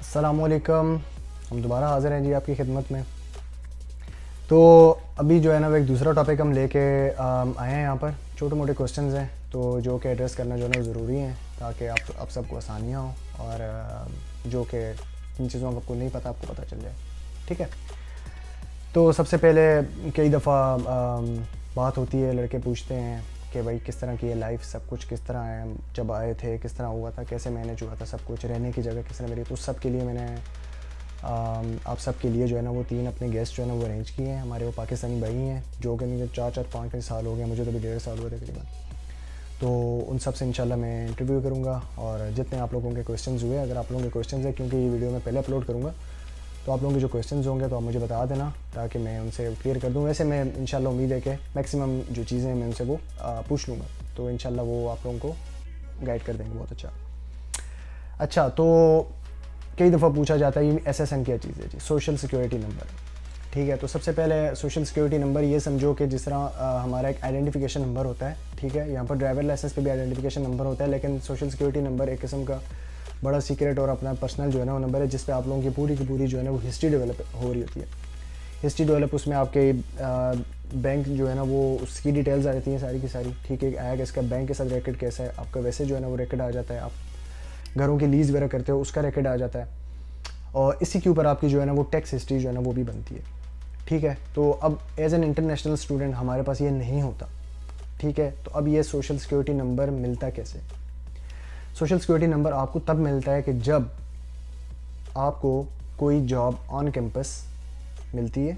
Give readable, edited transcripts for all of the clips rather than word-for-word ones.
السلام علیکم. ہم دوبارہ حاضر ہیں جی آپ کی خدمت میں. تو ابھی جو ہے نا وہ ایک دوسرا ٹاپک ہم لے کے آئے ہیں یہاں پر. چھوٹے موٹے کوسچنز ہیں تو جو کہ ایڈریس کرنا جو ہے نا ضروری ہیں تاکہ آپ سب کو آسانیاں ہوں اور جو کہ جن چیزوں کا آپ کو نہیں پتہ آپ کو پتہ چل جائے. ٹھیک ہے. تو سب سے پہلے کئی دفعہ بات ہوتی ہے, لڑکے پوچھتے ہیں کہ بھائی کس طرح کی ہے لائف, سب کچھ کس طرح ہے, جب آئے تھے کس طرح ہوا تھا, کیسے مینیج ہوا تھا سب کچھ, رہنے کی جگہ کس طرح ملی. تو اس سب کے لیے میں نے آپ سب کے لیے جو ہے نا وہ 3 اپنے گیسٹ جو ہے نا وہ ارینج کیے ہیں. ہمارے وہ پاکستانی بھائی ہیں جو کہ مجھے 4-5 سال ہو گئے, مجھے تو بھی 1.5 سال ہوئے تقریباً. تو ان سب سے انشاءاللہ میں انٹرویو کروں گا اور جتنے آپ لوگوں کے کویشچنز ہوئے, اگر آپ لوگوں کے کویشچنز ہیں کیونکہ یہ ویڈیو میں پہلے اپلوڈ کروں گا, تو آپ لوگوں کے جو کویشچنز ہوں گے تو آپ مجھے بتا دینا تاکہ میں ان سے کلیئر کر دوں. ویسے میں انشاءاللہ امید ہے کہ میکسیمم جو چیزیں میں ان سے وہ پوچھ لوں گا, تو انشاءاللہ وہ آپ لوگوں کو گائیڈ کر دیں گے بہت اچھا. تو کئی دفعہ پوچھا جاتا ہے یہ ایس ایس این کیا چیز ہے جی؟ Social security number. ٹھیک ہے. تو سب سے پہلے سوشل سیکیورٹی نمبر یہ سمجھو کہ جس طرح ہمارا ایک آئیڈینٹیفیکیشن نمبر ہوتا ہے. ٹھیک ہے. یہاں پر ڈرائیور لائسنس پہ بھی آئیڈینٹیفیکیشن نمبر ہوتا ہے, لیکن سوشل سیکیورٹی نمبر ایک قسم کا بڑا سیکریٹ اور اپنا پرسنل جو ہے نا وہ نمبر ہے جس پہ آپ لوگوں کی پوری کی پوری جو ہے نا وہ ہسٹری ڈیولپ ہو رہی ہوتی ہے. ہسٹری ڈیولپ اس میں آپ کے بینک جو ہے نا وہ اس کی ڈیٹیلز آ جاتی ہیں ساری کی ساری. ٹھیک ہے. آیا کہ اس کا بینک کے ساتھ ریکارڈ کیسا ہے, آپ کا ویسے جو ہے نا وہ ریکارڈ آ جاتا ہے, آپ گھروں کی لیز وغیرہ کرتے ہو اس کا ریکارڈ آ جاتا ہے, اور اسی کے اوپر آپ کی جو ہے نا وہ ٹیکس ہسٹری جو ہے نا وہ بھی بنتی ہے. ٹھیک ہے. تو اب ایز این انٹرنیشنل اسٹوڈنٹ ہمارے پاس یہ نہیں ہوتا. ٹھیک ہے. تو اب یہ سوشل سیکیورٹی نمبر ملتا کیسے؟ سوشل سیکیورٹی نمبر آپ کو تب ملتا ہے کہ جب آپ کو کوئی جاب آن کیمپس ملتی ہے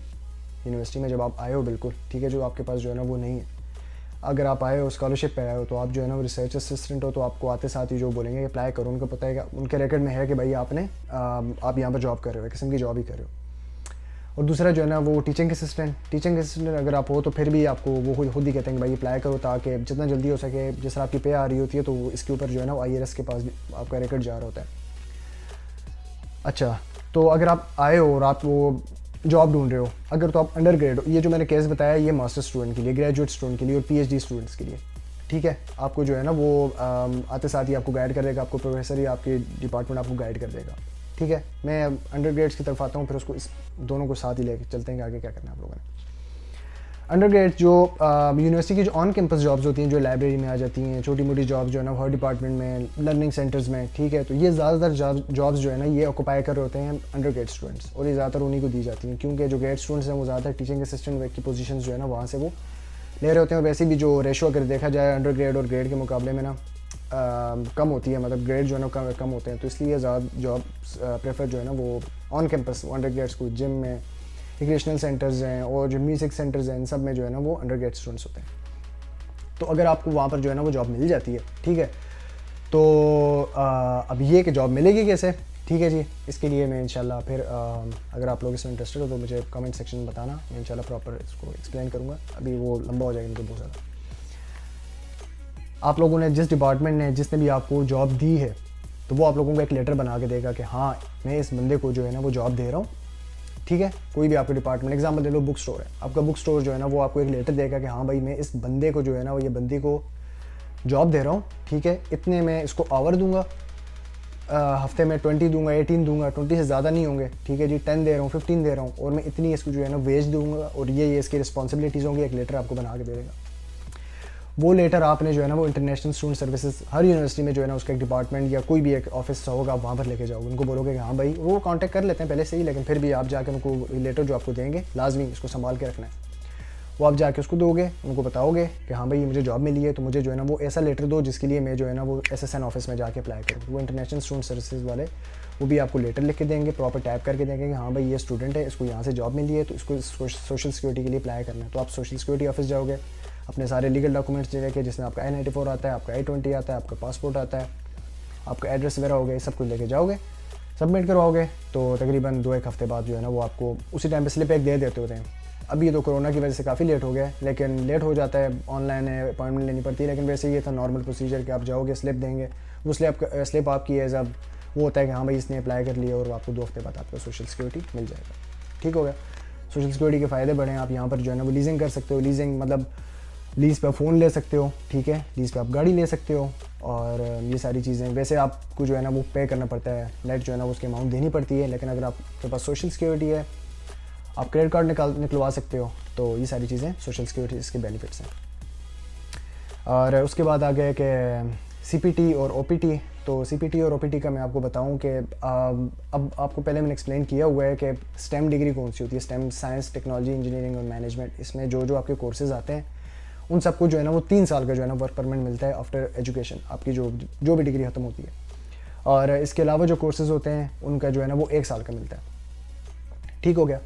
یونیورسٹی میں, جب آپ آئے ہو بالکل. ٹھیک ہے. جو آپ کے پاس جو ہے نا وہ نہیں ہے. اگر آپ آئے ہو اسکالرشپ پہ آئے ہو تو آپ جو ہے نا وہ ریسرچ اسسٹنٹ ہو, تو آپ کو آتے ساتھ ہی جو بولیں گے اپلائی کرو. ان کو پتہ ہے کہ ان کے ریکارڈ میں ہے کہ بھائی آپ یہاں پر جاب کر رہے ہو, ایک قسم کی جاب ہی کر رہے ہو. اور دوسرا جو ہے نا وہ ٹیچنگ اسسٹنٹ اگر آپ ہو تو پھر بھی آپ کو وہ خود ہی کہتے ہیں کہ بھائی اپلائی کرو تاکہ جتنا جلدی ہو سکے. جس طرح آپ کی پے آ رہی ہوتی ہے تو اس کے اوپر جو ہے نا وہ آئی آر ایس کے پاس آپ کا ریکارڈ جا رہا ہوتا ہے. اچھا. تو اگر آپ آئے ہو اور آپ وہ جاب ڈھونڈ رہے ہو, اگر تو آپ انڈر گریڈ ہو, یہ جو میں نے کیس بتایا یہ ماسٹر اسٹوڈنٹ کے لیے, گریجویٹ اسٹوڈنٹ کے لیے اور پی ایچ ڈی اسٹوڈنٹس کے لیے. ٹھیک ہے. آپ کو جو ہے نا وہ آتے ساتھ ہی آپ کو گائیڈ کر دے گا, آپ کو پروفیسر ہی آپ کی ڈپارٹمنٹ آپ کو گائیڈ کر دے گا. ٹھیک ہے. میں انڈر گریڈس کی طرف آتا ہوں, پھر اس کو اس دونوں کو ساتھ ہی لے کے چلتے ہیں کہ آگے کیا کرنا ہے آپ لوگوں نے. انڈر گریڈ جو یونیورسٹی کی جو آن کیمپس جابس ہوتی ہیں, جو لائبریری میں آ جاتی ہیں, چھوٹی موٹی جابس جو ہے نا ہر ڈپارٹمنٹ میں, لرننگ سینٹرز میں. ٹھیک ہے. تو یہ زیادہ تر جابس جو ہے نا یہ آکوپائی کر رہے ہوتے ہیں انڈر گریڈ اسٹوڈنٹس, اور یہ زیادہ تر انہیں کو دی جاتی ہیں کیونکہ جو گریڈ اسٹوڈنٹس ہیں وہ زیادہ تر ٹیچنگ اسسٹنٹ کی پوزیشنز جو ہے نا وہاں سے وہ لے رہے ہوتے ہیں. اور ویسے بھی جو ریشو اگر دیکھا جائے انڈر گریڈ اور گریڈ کے مقابلے میں نا کم ہوتی ہے, مطلب گریڈ جو ہے نا کم ہوتے ہیں, تو اس لیے زیادہ جاب پریفر جو ہے نا وہ آن کیمپس انڈر گریڈس کو, جم میں, ریکریشنل سینٹرز ہیں اور جو میوزک سینٹرز ہیں, ان سب میں جو ہے نا وہ انڈر گریڈ اسٹوڈنٹس ہوتے ہیں. تو اگر آپ کو وہاں پر جو ہے نا وہ جاب مل جاتی ہے, ٹھیک ہے, تو اب یہ کہ جاب ملے گی کیسے. ٹھیک ہے جی. اس کے لیے میں انشاءاللہ پھر اگر آپ لوگ اس میں انٹرسٹڈ ہو تو مجھے کمنٹ سیکشن میں بتانا, میں انشاءاللہ پراپر اس کو ایکسپلین کروں گا. ابھی وہ لمبا ہو جائے گا ان کو بہت زیادہ. آپ لوگوں نے جس ڈپارٹمنٹ نے جس نے بھی آپ کو جاب دی ہے تو وہ آپ لوگوں کو ایک لیٹر بنا کے دے گا کہ ہاں میں اس بندے کو جو ہے نا وہ جاب دے رہا ہوں. ٹھیک ہے. کوئی بھی آپ کا ڈپارٹمنٹ, ایگزامپل دے لو بک اسٹور ہے, آپ کا بک اسٹور جو ہے نا وہ آپ کو ایک لیٹر دے گا کہ ہاں بھائی میں اس بندے کو جو ہے نا وہ یہ بندی کو جاب دے رہا ہوں. ٹھیک ہے. اتنے میں اس کو آور دوں گا, ہفتے میں 20 دوں گا, 18 دوں گا, 20 سے زیادہ نہیں ہوں گے. ٹھیک ہے جی. 10 دے رہا ہوں, 15 دے رہا ہوں, اور میں اتنی اس کو جو ہے نا ویج دوں گا, اور یہ اس کی رسپانسبلٹیز ہوں گی. ایک لیٹر آپ کو بنا کے دے گا. وہ لیٹر آپ نے جو ہے نا وہ انٹرنیشنل اسٹوڈنٹ سروسز, ہر یونیورسٹی میں جو ہے نا اس کا ایک ڈپارٹمنٹ یا کوئی بھی ایک آفس ہوگا, آپ وہاں پر لے کے جاؤ. ان کو بولو گے کہ ہاں بھائی, وہ کانٹیکٹ کر لیتے ہیں پہلے سے ہی, لیکن پھر بھی آپ جا کے ان کو لیٹر جو آپ کو دیں گے لازمی اس کو سنبھال کے رکھنا ہے. وہ آپ جا کے اس کو دو گے, ان کو بتاؤ گے کہ ہاں بھائی مجھے جاب ملی ہے, تو مجھے جو ہے نا وہ ایسا لیٹر دو جس کے لیے میں جو ہے نا وہ ایس ایس این آفس میں جا کے اپلائی کروں. وہ انٹرنیشنل اسٹوڈنٹ سروسز والے وہ بھی آپ کو لیٹر لکھ کے دیں گے, پراپر ٹائپ کر کے دیں گے کہ ہاں بھائی یہ اسٹوڈنٹ ہے, اس کو یہاں سے جاب ملی ہے, تو اس کو سوشل سیکورٹی کے لیے اپلائی کرنا ہے. تو آپ سوشل سیکورٹی آفس جاؤ گے, اپنے سارے لیگل ڈاکومنٹس لے کے, جس میں آپ کا I-94 آتا ہے, آپ کا I-20 آتا ہے, آپ کا پاسپورٹ آتا ہے, آپ کا ایڈریس وغیرہ ہو گیا, سب کچھ لے کے جاؤ گے, سبمٹ کرواؤ گے. تو تقریباً 2-1 ہفتے بعد جو ہے نا وہ آپ کو اسی ٹائم پہ سلپ ایک دے دیتے ہوتے ہیں. ابھی یہ تو کورونا کی وجہ سے کافی لیٹ ہو گیا ہے, لیکن لیٹ ہو جاتا ہے, آن لائن ہے, اپائنٹمنٹ لینی پڑتی ہے, لیکن ویسے یہ تھا نارمل پروسیجر کہ آپ جاؤ گے, سلپ دیں گے. وہ سلپ آپ کی ایز اب وہ ہوتا ہے کہ ہاں بھائی اس نے اپلائی کر لیا, اور آپ کو 2 ہفتے بعد آپ کو سوشل سیکورٹی مل جائے گا. ٹھیک ہو گیا. سوشل سیکورٹی کے فائدے بڑھے ہیں. آپ یہاں پر جو ہے نا وہ لیزنگ کر سکتے ہو. لیزنگ مطلب لیز پہ آپ فون لے سکتے ہو, ٹھیک ہے, لیز پہ آپ گاڑی لے سکتے ہو, اور یہ ساری چیزیں. ویسے آپ کو جو ہے نا وہ پے کرنا پڑتا ہے, نیٹ جو ہے نا اس کی اماؤنٹ دینی پڑتی ہے, لیکن اگر آپ کے پاس سوشل سیکورٹی ہے, آپ کریڈٹ کارڈ نکلوا سکتے ہو. تو یہ ساری چیزیں سوشل سیکورٹی اس کے بینیفٹس ہیں. اور اس کے بعد آگے کہ سی پی ٹی اور او پی ٹی. تو سی پی ٹی اور او پی ٹی کا میں آپ کو بتاؤں کہ اب آپ کو پہلے میں نے ایکسپلین کیا ہوا ہے کہ اسٹیم ڈگری کون سی ہوتی ہے. اسٹیم سائنس, ٹیکنالوجی, انجینئرنگ اور مینجمنٹ. اس میں جو آپ کے کورسز آتے ہیں ان سب کو جو ہے نا وہ 3 سال کا جو ہے نا ورک پرمٹ ملتا ہے آفٹر ایجوکیشن, آپ کی جو بھی ڈگری ختم ہوتی ہے. اور اس کے علاوہ جو کورسز ہوتے ہیں ان کا جو ہے نا وہ 1 سال کا ملتا ہے. ٹھیک ہو گیا.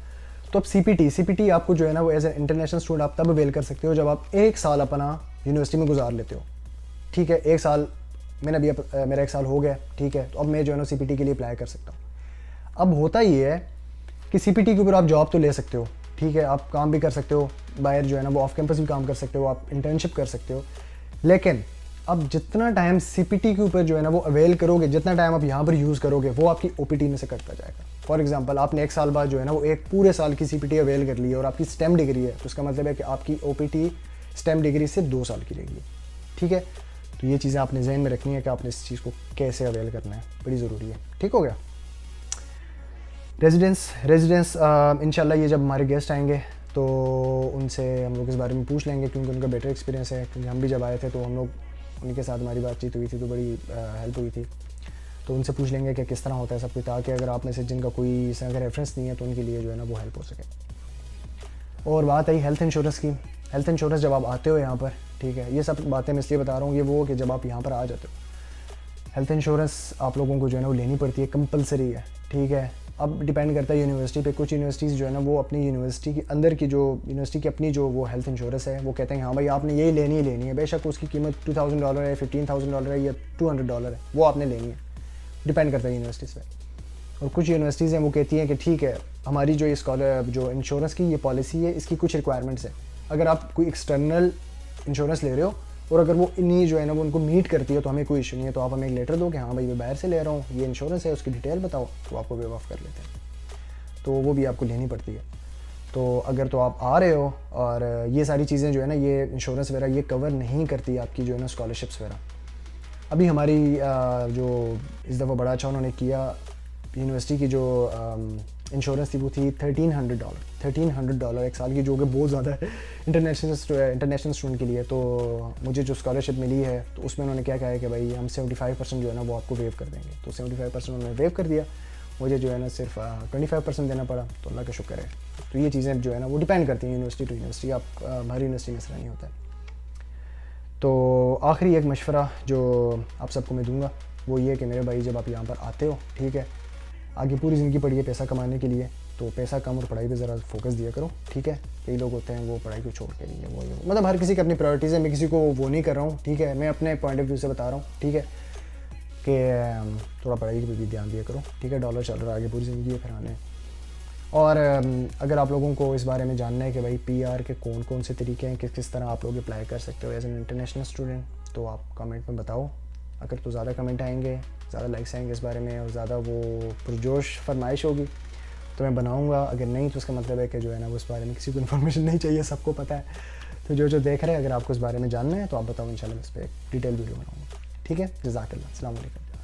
تو اب سی پی ٹی آپ کو جو ہے نا وہ ایز اے انٹرنیشنل اسٹوڈنٹ آپ تب اویل کر سکتے ہو جب آپ 1 سال اپنا یونیورسٹی میں گزار لیتے ہو. ٹھیک ہے, 1 سال میں نے میرا 1 سال ہو گیا, ٹھیک ہے, تو اب میں جو ہے نا سی پی ٹی کے لیے اپلائی کر سکتا ہوں. اب ہوتا یہ ہے کہ سی پی ٹی کے اوپر آپ جاب تو لے سکتے ہو, ٹھیک ہے, آپ کام بھی کر سکتے ہو باہر جو ہے نا وہ آف کیمپس بھی کام کر سکتے ہو, آپ انٹرنشپ کر سکتے ہو. لیکن اب جتنا ٹائم سی پی ٹی کے اوپر جو ہے نا وہ اویل کرو گے, جتنا ٹائم آپ یہاں پر یوز کرو گے, وہ آپ کی او پی ٹی میں سے کٹتا جائے گا. فار ایگزامپل آپ نے 1 سال بعد جو ہے نا وہ ایک پورے سال کی سی پی ٹی اویل کر لی ہے اور آپ کی اسٹیم ڈگری ہے, تو اس کا مطلب ہے کہ آپ کی او پی ٹی اسٹیم ڈگری سے 2 سال کی رہے گی. ٹھیک ہے, تو یہ چیزیں آپ نے ذہن میں رکھنی ہے کہ آپ نے اس چیز کو کیسے اویل کرنا ہے, بڑی ضروری ہے. ٹھیک ہو گیا. ریزیڈنس انشاءاللہ یہ جب ہمارے گیسٹ آئیں گے تو ان سے ہم لوگ اس بارے میں پوچھ لیں گے, کیونکہ ان کا بیٹر ایکسپیرینس ہے. کیونکہ ہم بھی جب آئے تھے تو ہم لوگ ان کے ساتھ ہماری بات چیت ہوئی تھی تو بڑی ہیلپ ہوئی تھی. تو ان سے پوچھ لیں گے کہ کس طرح ہوتا ہے سب کچھ, تاکہ اگر آپ میں سے جن کا کوئی اس کا ریفرنس نہیں ہے تو ان کے لیے جو ہے نا وہ ہیلپ ہو سکے. اور بات آئی ہیلتھ انشورنس کی. ہیلتھ انشورنس جب آپ آتے ہو یہاں پر, ٹھیک ہے, یہ سب باتیں میں اس لیے بتا رہا ہوں, یہ وہ کہ جب آپ یہاں پر آ جاتے ہو ہیلتھ انشورنس آپ لوگوں کو جو ہے نا وہ لینی پڑتی ہے, کمپلسری ہے. ٹھیک ہے, اب ڈیپینڈ کرتا ہے یونیورسٹی پہ. کچھ یونیورسٹیز جو ہے نا وہ اپنی یونیورسٹی کے اندر کی جو یونیورسٹی کی اپنی جو وہ ہیلتھ انشورنس ہے وہ کہتے ہیں ہاں بھائی آپ نے یہی لینی ہے. بے شک اس کی قیمت $2,000 ہے, $15,000 ہے یا $200 ہے, وہ آپ نے لینی ہے. ڈیپینڈ کرتا ہے یونیورسٹیز پہ. اور کچھ یونیورسٹیز ہیں وہ کہتی ہیں کہ ٹھیک ہے ہماری جو جو انشورنس کی یہ پالیسی ہے اس کی کچھ ریکوائرمنٹس ہیں. اگر آپ کوئی ایکسٹرنل انشورنس لے رہے ہو اور اگر وہ انہیں جو ہے نا وہ ان کو میٹ کرتی ہے تو ہمیں کوئی ایشو نہیں ہے, تو آپ ہمیں ایک لیٹر دو کہ ہاں بھائی میں باہر سے لے رہا ہوں, یہ انشورنس ہے, اس کی ڈیٹیل بتاؤ, تو آپ کو ویو آف کر لیتے ہیں. تو وہ بھی آپ کو لینی پڑتی ہے. تو اگر تو آپ آ رہے ہو اور یہ ساری چیزیں جو ہے نا یہ انشورنس وغیرہ یہ کور نہیں کرتی آپ کی جو ہے نا اسکالرشپس وغیرہ. ابھی ہماری جو اس دفعہ بڑا اچھا انہوں نے کیا, یونیورسٹی کی جو انشورنس تھی وہ تھی $1,300 1 سال کی, جو کہ بہت زیادہ ہے انٹرنیشنل اسٹوڈنٹ کے لیے. تو مجھے جو اسکالرشپ ملی ہے تو اس میں انہوں نے کیا کہا ہے کہ بھائی ہم 75% جو ہے نا وہ آپ کو ویو کر دیں گے. تو 75% انہوں نے ویو کر دیا, مجھے جو ہے نا صرف 25% دینا پڑا. تو اللہ کا شکر ہے. تو یہ چیزیں جو ہے نا وہ ڈیپینڈ کرتی ہیں یونیورسٹی ٹو یونیورسٹی, آپ ہماری یونیورسٹی میں اس طرح نہیں ہوتا ہے. تو آخری ایک مشورہ جو آپ سب کو میں دوں گا وہ یہ کہ میرے بھائی جب آپ یہاں پر آتے ہو, ٹھیک ہے, آگے پوری زندگی پڑھیے پیسہ کمانے کے لیے, تو پیسہ کم اور پڑھائی پہ ذرا فوکس دیا کرو. ٹھیک ہے, کئی لوگ ہوتے ہیں وہ پڑھائی کو چھوڑ کے نہیں ہے, وہ مطلب ہر کسی کی اپنی پرائورٹیز ہے, میں کسی کو وہ نہیں کر رہا ہوں. ٹھیک ہے, میں اپنے پوائنٹ آف ویو سے بتا رہا ہوں. ٹھیک ہے, کہ تھوڑا پڑھائی پہ بھی دھیان دیا کرو. ٹھیک ہے, ڈالر چل رہا ہے, آگے پوری زندگی ہے پھر آنے. اور اگر آپ لوگوں کو اس بارے میں جاننا ہے کہ بھائی پی آر کے کون سے طریقے ہیں, کس طرح آپ لوگ اپلائی کر سکتے ہو ایز این انٹرنیشنل اسٹوڈنٹ, تو آپ کمنٹ میں بتاؤ. اگر تو زیادہ کمنٹ آئیں گے, زیادہ لائکس آئیں گے اس بارے میں اور زیادہ وہ پرجوش فرمائش ہوگی تو میں بناؤں گا. اگر نہیں تو اس کا مطلب ہے کہ جو ہے نا وہ اس بارے میں کسی کو انفارمیشن نہیں چاہیے, سب کو پتہ ہے. تو جو دیکھ رہے ہیں اگر آپ کو اس بارے میں جاننا ہے تو آپ بتاؤ, انشاءاللہ میں اس پہ ایک ڈیٹیل ویڈیو بناؤں گا. ٹھیک ہے, جزاک اللہ, السلام علیکم.